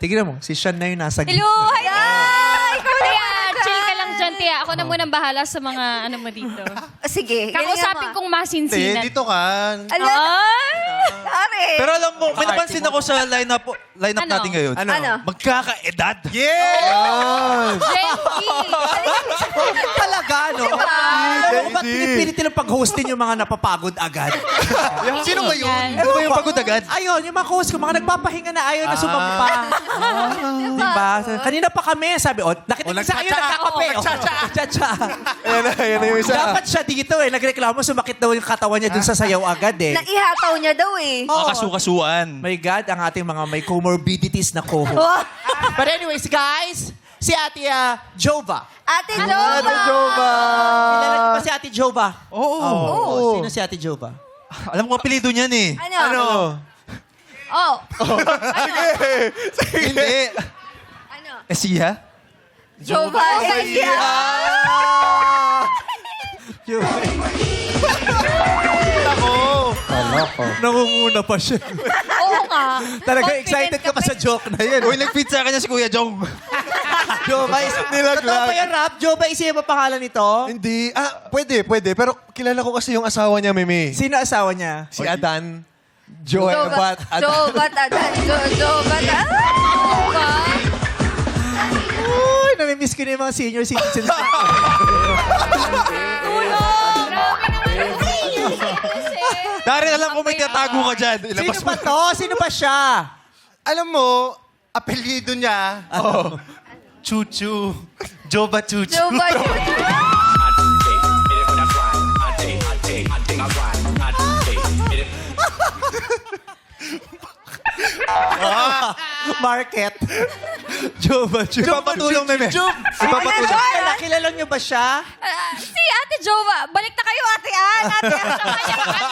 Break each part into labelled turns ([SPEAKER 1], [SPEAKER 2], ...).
[SPEAKER 1] tignan mo, si Sean na yung nasa
[SPEAKER 2] Hello! Hi! Tia, chill ka lang dyan, Tia. Ako na munang bahala sa mga ano mo dito.
[SPEAKER 3] Sige.
[SPEAKER 2] Kakausapin kong
[SPEAKER 4] Hindi,
[SPEAKER 2] masinsinan.
[SPEAKER 4] dito ka.
[SPEAKER 3] Ala,
[SPEAKER 4] Pare! Pero alam mo, may napansin ako sa lineup
[SPEAKER 2] Ano?
[SPEAKER 4] natin ngayon.
[SPEAKER 3] Ano?
[SPEAKER 4] Magkakaedad. Yeah!
[SPEAKER 2] Jenky!
[SPEAKER 1] Talaga, no? Alam mo ba't
[SPEAKER 4] Hindi.
[SPEAKER 1] pinipilit nilang pag-hostin yung mga napapagod agad?
[SPEAKER 4] Sino ba yun?
[SPEAKER 2] Yan.
[SPEAKER 4] Ano ba yung pagod agad?
[SPEAKER 1] Ayun, yung mga host ko, mga nagpapahinga na ayaw na sumampa. Diba? Kanina pa kami, sabi, nakita ko sa ayun, nagkakape. Nagtsatsa.
[SPEAKER 4] Ayan na yung isa.
[SPEAKER 1] Dapat siya dito eh. Nagreklamo, sumakit daw yung katawan niya dun sa sayaw agad eh.
[SPEAKER 3] naihataw niya daw eh.
[SPEAKER 4] Mga kasukasuan.
[SPEAKER 1] My God, ang ating mga may comorbidities na co-host.
[SPEAKER 3] Oh,
[SPEAKER 1] But anyways, guys, si Ate Jova.
[SPEAKER 3] Ate Jova!
[SPEAKER 1] Kilala niyo ba si Ate Jova?
[SPEAKER 4] Oo.
[SPEAKER 1] Sino si Ate Jova?
[SPEAKER 4] Alam ko ang apelido niyan eh.
[SPEAKER 3] Ano? Oh.
[SPEAKER 4] Hindi.
[SPEAKER 3] Ano?
[SPEAKER 4] Siya?
[SPEAKER 3] Jova.
[SPEAKER 1] Jova.
[SPEAKER 4] Ako.
[SPEAKER 1] Nangunguna pa siya.
[SPEAKER 2] Oo nga.
[SPEAKER 1] Talaga
[SPEAKER 2] Confident
[SPEAKER 1] excited ka pa sa joke na yun.
[SPEAKER 4] Uy, nag-feed sa akin niya si Kuya Jong.
[SPEAKER 1] Jova is... Totoo ba yan, Rap? Jova is yung pangalan nito?
[SPEAKER 5] Hindi. Pwede. Pero kilala ko kasi yung asawa niya, Mimi.
[SPEAKER 1] Sino asawa niya?
[SPEAKER 5] Si Adan. Joel
[SPEAKER 3] Jova.
[SPEAKER 5] Adan.
[SPEAKER 3] Jova. Jova. Jova.
[SPEAKER 1] Uy, namimiss ko na yung mga senior citizens.
[SPEAKER 4] Darin, alam ko may tiyatago ka dyan.
[SPEAKER 1] Sino
[SPEAKER 4] Ilabas mo.
[SPEAKER 1] ba to? Sino ba siya?
[SPEAKER 5] Alam mo, apelyido niya, Chuchu. Jova Chuchu.
[SPEAKER 3] Jova.
[SPEAKER 1] Market. Jova.
[SPEAKER 4] Ipapatulong, Meme. Ipapatulong.
[SPEAKER 1] Kilala niyo ba siya?
[SPEAKER 2] Si Ate Jova. Balik na kayo, Ate Ann. Ate Ann, sama niya na kami.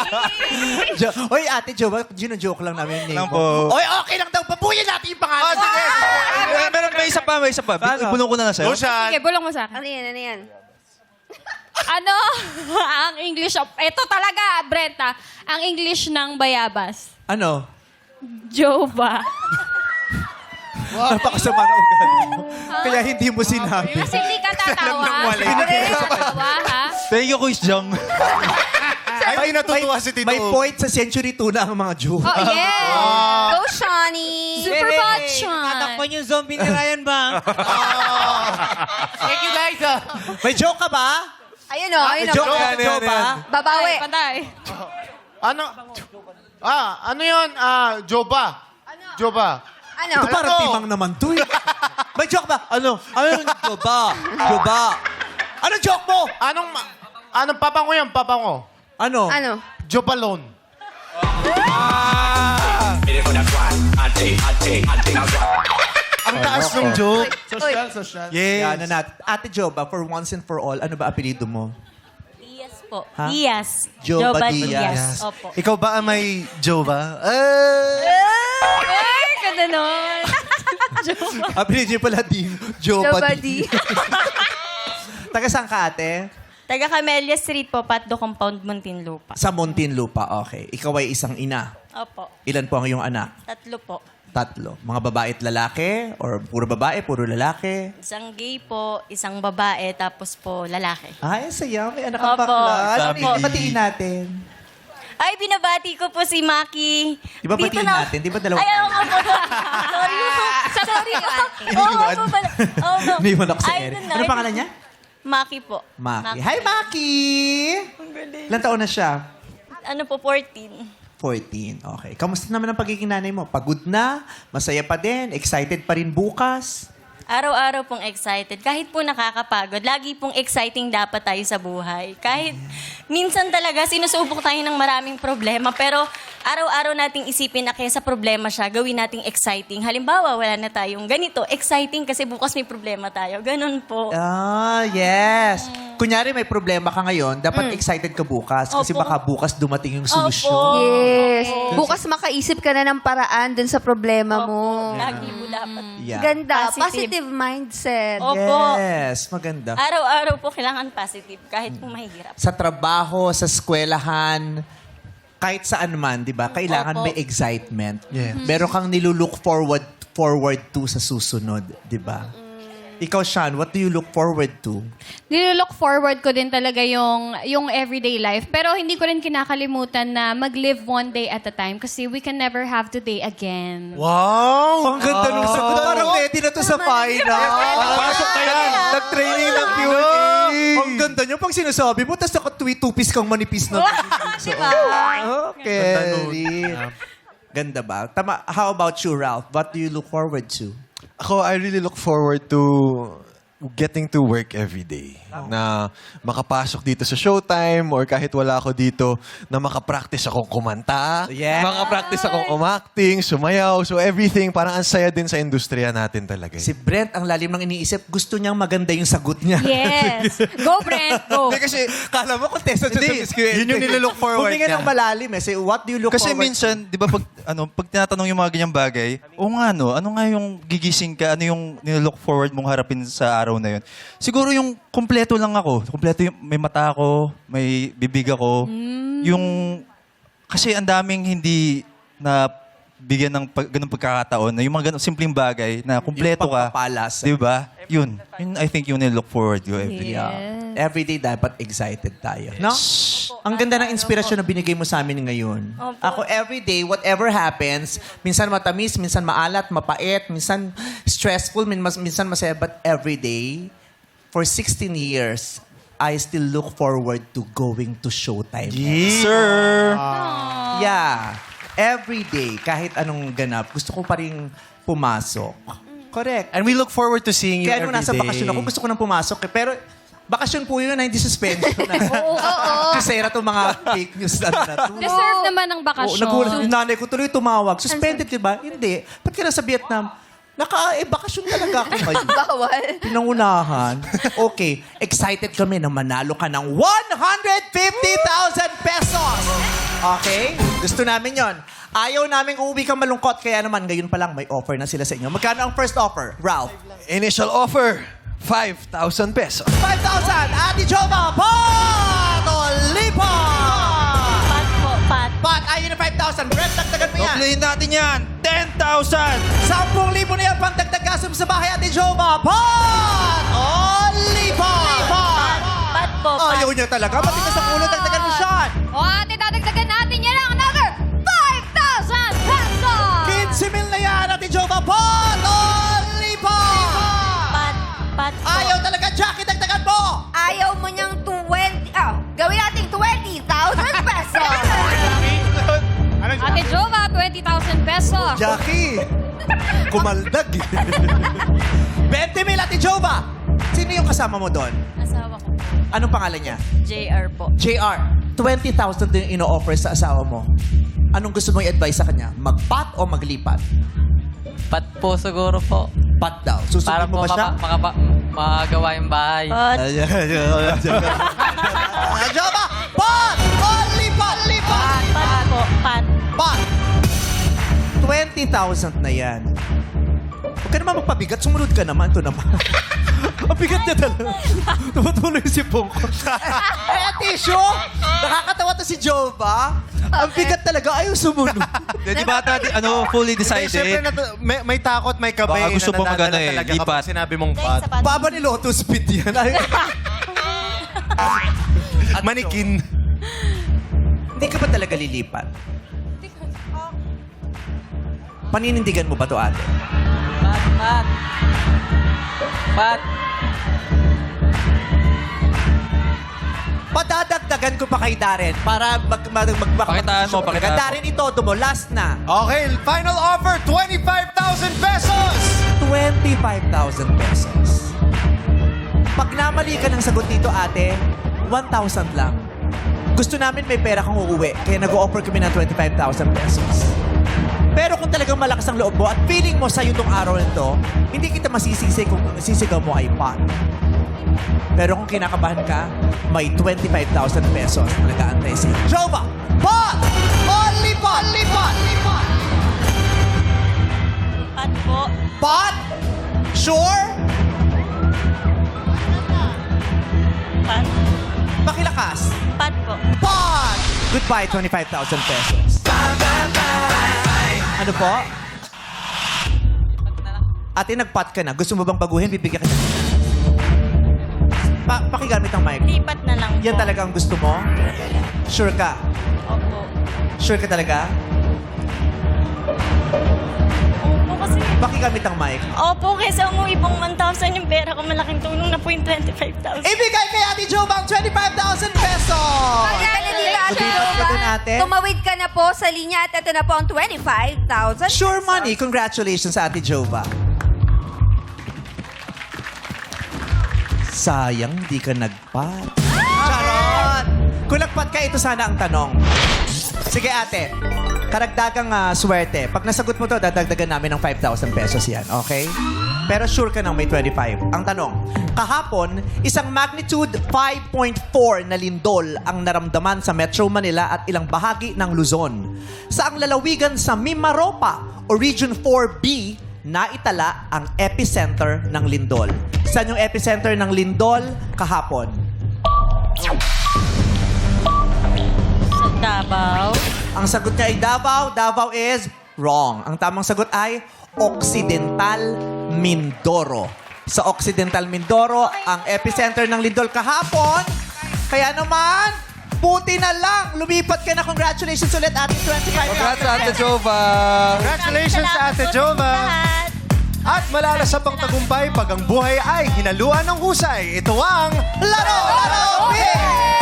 [SPEAKER 1] Oy, Ate Jova, joke lang namin yung name
[SPEAKER 4] Lang
[SPEAKER 1] mo.
[SPEAKER 4] po.
[SPEAKER 1] Oy, okay lang daw. Pabuyan natin yung pangalan.
[SPEAKER 4] Meron may isa pa.
[SPEAKER 1] Ano?
[SPEAKER 4] Bulong ko na lang sa'yo.
[SPEAKER 5] Roshan.
[SPEAKER 2] Sige, bulong mo sa akin.
[SPEAKER 3] Ano yan?
[SPEAKER 2] Ano? Ang English of... Ito talaga, Brenta. Ang English ng bayabas.
[SPEAKER 1] Ano?
[SPEAKER 2] Jova.
[SPEAKER 1] Napakasama na ugat mo. Kaya hindi mo sinabi.
[SPEAKER 2] Kasi hindi ka tatawa. Hindi ka tatawa, ha?
[SPEAKER 4] Thank you, Kuya Jong.
[SPEAKER 5] Ay, natutuwa si Tito.
[SPEAKER 1] May point sa Century 2 na ang mga joke.
[SPEAKER 2] Oh, yes!
[SPEAKER 3] Go, Shani.
[SPEAKER 2] Super bad, Sean.
[SPEAKER 6] yung zombie ni Ryan Bang. Thank you guys.
[SPEAKER 1] May joke ka ba?
[SPEAKER 3] Ayun o.
[SPEAKER 1] May joke ka, Jova?
[SPEAKER 3] Babawi.
[SPEAKER 2] Patay.
[SPEAKER 7] Ano? Ano yun? Joba. Joba.
[SPEAKER 3] Ano?
[SPEAKER 1] Ito parang
[SPEAKER 7] Ano?
[SPEAKER 1] timang naman to eh. May joke ba? Ano? Ano yung Jova? Jova. Anong joke mo?
[SPEAKER 7] Anong papango yan? Papango.
[SPEAKER 1] Ano?
[SPEAKER 3] Ano?
[SPEAKER 7] Jobalon.
[SPEAKER 5] Ang taas ng joke.
[SPEAKER 7] Social.
[SPEAKER 1] Yan na natin. Ate Jova, for once and for all, ano ba apelido mo?
[SPEAKER 8] Diaz po.
[SPEAKER 1] Ha?
[SPEAKER 8] Diaz.
[SPEAKER 1] Jova
[SPEAKER 8] Jova
[SPEAKER 1] Diaz.
[SPEAKER 8] Opo.
[SPEAKER 5] Ikaw ba ang may Jova?
[SPEAKER 2] Ay, ganda nun.
[SPEAKER 1] Apelido niyo pala din. Jova
[SPEAKER 3] Jova
[SPEAKER 1] D.
[SPEAKER 3] D.
[SPEAKER 1] Taga saan ka, ate?
[SPEAKER 8] Taga Camellia Street po, Patdo Compound, Muntinlupa.
[SPEAKER 1] Sa Muntinlupa, okay. Ikaw ay isang ina.
[SPEAKER 8] Opo.
[SPEAKER 1] Ilan po ang iyong anak?
[SPEAKER 8] 3 po.
[SPEAKER 1] 3. Mga babae at lalaki? Or puro babae, puro lalaki?
[SPEAKER 8] Isang gay po, isang babae, tapos po lalaki.
[SPEAKER 1] Ay, saya. May anak kang
[SPEAKER 8] Opo.
[SPEAKER 1] bakla. Ano
[SPEAKER 4] Sabi.
[SPEAKER 1] batiin natin?
[SPEAKER 8] Ay, binabati ko po si Maki.
[SPEAKER 1] Di ba batiin natin? Di ba dalawa?
[SPEAKER 8] Ay, oo nga po. Sorry po. Sorry po. Oo nga po pala. Oo po.
[SPEAKER 1] Iniwan ako sa
[SPEAKER 8] Ay,
[SPEAKER 1] ere.
[SPEAKER 8] na.
[SPEAKER 1] Ano pangalan niya?
[SPEAKER 8] Maki po.
[SPEAKER 1] Maki. Hi, Maki! Ilan taon na siya?
[SPEAKER 8] Ano po, 14.
[SPEAKER 1] 14. Okay. Kamusta naman ang pagiging nanay mo? Pagod na? Masaya pa din? Excited pa rin bukas?
[SPEAKER 8] Araw-araw pong excited. Kahit po nakakapagod, lagi pong exciting dapat tayo sa buhay. Kahit minsan talaga sinusubok tayo ng maraming problema, pero araw-araw nating isipin na kaya sa problema siya, gawin nating exciting. Halimbawa, wala na tayong ganito, exciting kasi bukas may problema tayo. Ganun po.
[SPEAKER 1] Ah, yes. Kunyari may problema ka ngayon, dapat excited ka bukas kasi
[SPEAKER 8] Opo.
[SPEAKER 1] baka bukas dumating yung solusyon.
[SPEAKER 8] Opo.
[SPEAKER 3] Yes. Bukas makaisip ka na ng paraan dun sa problema mo.
[SPEAKER 8] Lagi po dapat.
[SPEAKER 1] Yeah.
[SPEAKER 3] Ganda.
[SPEAKER 8] Positive.
[SPEAKER 3] Positive mindset.
[SPEAKER 8] Opo.
[SPEAKER 1] Yes, maganda.
[SPEAKER 8] Araw-araw po kailangan positive kahit po mahirap.
[SPEAKER 1] Sa trabaho, sa eskwelahan, kahit saan man, di ba? Kailangan
[SPEAKER 8] Opo.
[SPEAKER 1] may excitement.
[SPEAKER 5] Yes.
[SPEAKER 1] Meron kang nilulook forward forward to sa susunod, di ba? Ikaw, Sean, what do you look forward to?
[SPEAKER 2] Nilook forward ko din talaga yung everyday life. Pero hindi ko rin kinakalimutan na mag-live one day at a time kasi we can never have today again.
[SPEAKER 1] Wow! Ang ganda nung sagot. Parang ready na to sa final.
[SPEAKER 4] Pasok ka yan.
[SPEAKER 5] Nag-training ng Q&A.
[SPEAKER 1] Ang ganda nyo pag sinasabi mo, tapos naka-two-piece kang manipis na. Okay. Ganda ba? Tama. How about you, Ralph? What do you look forward to?
[SPEAKER 5] Ako, I really look forward to getting to work every day. Na makapasok dito sa Showtime or kahit wala ako dito, na makapractice akong kumanta,
[SPEAKER 1] Yeah.
[SPEAKER 5] makapractice akong umacting, sumayaw. So everything, parang ang saya din sa industriya natin talaga.
[SPEAKER 1] Si Brent, ang lalim ng iniisip, gusto niyang maganda yung sagot niya.
[SPEAKER 2] Yes. Go, Brent. Go.
[SPEAKER 4] Hindi kasi,
[SPEAKER 1] Kala mo contestant siya
[SPEAKER 4] Hindi,
[SPEAKER 1] sa Miss
[SPEAKER 4] yun yung nilook forward
[SPEAKER 1] Huminga
[SPEAKER 4] niya.
[SPEAKER 1] ng malalim eh. Say, what do you look
[SPEAKER 4] kasi
[SPEAKER 1] forward
[SPEAKER 4] minsan, di ba, pag tinatanong yung mga ganyang bagay, o nga no, ano nga yung gigising ka, ano yung nilook forward mong harapin sa araw na yun? Siguro yung kumpleto lang ako. Kumpleto yung, may mata ako, may bibig ako. Yung, kasi ang daming hindi na bigyan ng ganung pagkakataon na yung mga ganung simpleng bagay na kumpleto
[SPEAKER 1] Yung
[SPEAKER 4] ka.
[SPEAKER 1] pagpapalas.
[SPEAKER 4] Di ba? Yun, I think yun nilook forward ko every day.
[SPEAKER 1] Yeah. Every day dapat excited tayo. No? Ang ganda ng inspirasyon na binigay mo sa amin ngayon. Ako, every day, whatever happens, minsan matamis, minsan maalat, mapait, minsan stressful, minsan masaya, but every day, for 16 years, I still look forward to going to Showtime.
[SPEAKER 4] Sir!
[SPEAKER 1] Yeah. Every day, kahit anong ganap, gusto ko pa rin pumasok. Correct.
[SPEAKER 4] And we look forward to seeing you
[SPEAKER 1] Kaya
[SPEAKER 4] every
[SPEAKER 1] nung nasa
[SPEAKER 4] day.
[SPEAKER 1] bakasyon ako, gusto ko nang pumasok. Eh. Pero bakasyon po yun na hindi suspension. Kasi era itong mga fake news na to.
[SPEAKER 2] Deserve naman ng
[SPEAKER 1] Oo,
[SPEAKER 2] bakasyon.
[SPEAKER 1] nagulat yung nanay ko tuloy tumawag. Suspended ka ba? Hindi. Ba't ka na sa Vietnam? Bakasyon talaga ako ngayon.
[SPEAKER 3] Bawal.
[SPEAKER 1] Pinangunahan. Okay. Excited kami na manalo ka ng 150,000 pesos. Okay? Gusto namin yon. Ayaw namin uuwi kang malungkot. Kaya naman, ngayon pa lang may offer na sila sa inyo. Magkano ang first offer? Ralph?
[SPEAKER 5] Initial offer, 5,000 pesos.
[SPEAKER 1] 5,000! Ate Jova! Pat! Olipa!
[SPEAKER 8] Pat po, pat.
[SPEAKER 1] Pat, ayun na 5,000. Brent, dagdagan mo yan.
[SPEAKER 4] Doblehin natin yan! 10,000!
[SPEAKER 1] 10,000 na yan. Pantagdag gastos sa bahay, Ate Jova. Pat! Olipa!
[SPEAKER 8] Pat po, pat.
[SPEAKER 1] Ayaw niya talaga. Matigas ang ulo. Dagdagan mo, Sean.
[SPEAKER 2] O ate, dadagdagan natin yan lang another 5,000 pesos!
[SPEAKER 1] 15,000 na yan, Ate Jova. Pat! Olipa!
[SPEAKER 8] Pat po.
[SPEAKER 1] Ayaw talaga, Jackie. Dagdagan mo.
[SPEAKER 3] Ayaw mo niyang 20... gawin natin 20,000 pesos.
[SPEAKER 7] Ano siya?
[SPEAKER 2] Ate Jova, 20,000 pesos.
[SPEAKER 1] Jackie. Kumaldag. 20,000, Ate Jova. Sino yung kasama mo doon?
[SPEAKER 8] Asawa ko po.
[SPEAKER 1] Anong pangalan niya?
[SPEAKER 8] JR po.
[SPEAKER 1] JR, 20,000 din yung ino-offer sa asawa mo. Anong gusto mong i-advise sa kanya? Mag-pat o maglipat?
[SPEAKER 6] Pat po siguro po.
[SPEAKER 1] Pat daw.
[SPEAKER 6] Para
[SPEAKER 1] Susundin mo
[SPEAKER 6] po
[SPEAKER 1] ba siya?
[SPEAKER 6] magawa yung bahay.
[SPEAKER 8] Pat.
[SPEAKER 1] Jova, pat! Only pat! Lipat!
[SPEAKER 8] Pat po, pat.
[SPEAKER 1] Pat! 20,000 na yan. Huwag ka naman magpabigat. Sumunod ka naman. Ito naman. Ang bigat niya talaga. Tumatuloy si Pongko. Eh, tissue! Nakakatawa to si Jova. Ang bigat talaga. Ayaw sumunod.
[SPEAKER 4] Di ba fully
[SPEAKER 7] Hindi, syempre,
[SPEAKER 4] decided?
[SPEAKER 7] may takot, may kabay.
[SPEAKER 4] Baka gusto
[SPEAKER 7] na
[SPEAKER 4] mo
[SPEAKER 7] nadadala
[SPEAKER 4] magano eh,
[SPEAKER 7] talaga
[SPEAKER 4] lipat.
[SPEAKER 7] kapag sinabi mong
[SPEAKER 8] Dahil
[SPEAKER 7] pat.
[SPEAKER 8] sa pat.
[SPEAKER 1] Baba ni Lotus Speed yan.
[SPEAKER 7] Manikin.
[SPEAKER 1] Hindi ka ba talaga lilipat? Paninindigan mo ba to, ate?
[SPEAKER 6] Pat. Pat.
[SPEAKER 1] Padadagdagan ko pa kay Darren para
[SPEAKER 4] Pakitaan mo, pakitaan mo.
[SPEAKER 1] Darren, itodo mo. Last na.
[SPEAKER 7] Okay, final offer, 25,000 pesos!
[SPEAKER 1] 25,000 pesos. Pag namali ka ng sagot dito, ate, 1,000 lang. Gusto namin may pera kang uuwi, kaya nag-o-offer kami ng 25,000 pesos. Pero kung talagang malakas ang loob mo at feeling mo sa'yo itong araw nito, hindi kita masisisi kung sisigaw mo ay pot. Pero kung kinakabahan ka, may 25,000 pesos na nag-aantay sa'yo. Jova! Pot! Only pot! Only pot!
[SPEAKER 8] Pat po.
[SPEAKER 1] Pot? Sure?
[SPEAKER 8] Pat.
[SPEAKER 1] Pakilakas.
[SPEAKER 8] Pat po.
[SPEAKER 1] Pot! Goodbye, 25,000 pesos. Ano po? Ate, nag-pot ka na. Gusto mo bang baguhin? Bibigyan ka na. Pakigamit ang mic.
[SPEAKER 8] Lipat na lang po.
[SPEAKER 1] Yan talaga ang gusto mo? Sure ka?
[SPEAKER 8] Opo.
[SPEAKER 1] Sure ka talaga?
[SPEAKER 8] Opo kasi...
[SPEAKER 1] Pakigamit ang mic.
[SPEAKER 8] Opo, kaysa umuwi pong 1,000 yung pera ko, malaking tulong na po yung 25,000.
[SPEAKER 1] Ibigay kay Ate Jova ang 25,000 pesos!
[SPEAKER 3] Wala na dito, Ate
[SPEAKER 1] Lumipat ka dun,
[SPEAKER 3] Jova.
[SPEAKER 1] ate.
[SPEAKER 3] Tumawid ka na po sa linya at ito na po ang 25,000.
[SPEAKER 1] Sure money. Congratulations sa Ate Jova. Sayang, di ka nagpat. Charot! Kung nagpat ka, ito sana ang tanong. Sige ate, karagdagang swerte. Pag nasagot mo to, dadagdagan namin ng 5,000 pesos yan, okay? Pero sure ka nang may 25. Ang tanong, kahapon, isang magnitude 5.4 na lindol ang naramdaman sa Metro Manila at ilang bahagi ng Luzon. Sa ang lalawigan sa Mimaropa o Region 4B, naitala ang epicenter ng lindol. Saan yung epicenter ng lindol kahapon?
[SPEAKER 8] Sa Davao.
[SPEAKER 1] Ang sagot niya ay Davao. Davao is wrong. Ang tamang sagot ay Occidental Mindoro. Sa Occidental Mindoro, ang epicenter ng lindol kahapon. Kaya naman, buti na lang. Lumipat ka na. Congratulations ulit, Ate 25,000.
[SPEAKER 4] Congrats, Ate Jova!
[SPEAKER 7] Congratulations sa Ate Jova.
[SPEAKER 8] Lahat.
[SPEAKER 7] At malalasap ang tagumpay pag ang buhay ay hinaluan ng husay. Ito ang
[SPEAKER 1] Laro! Laro! Big!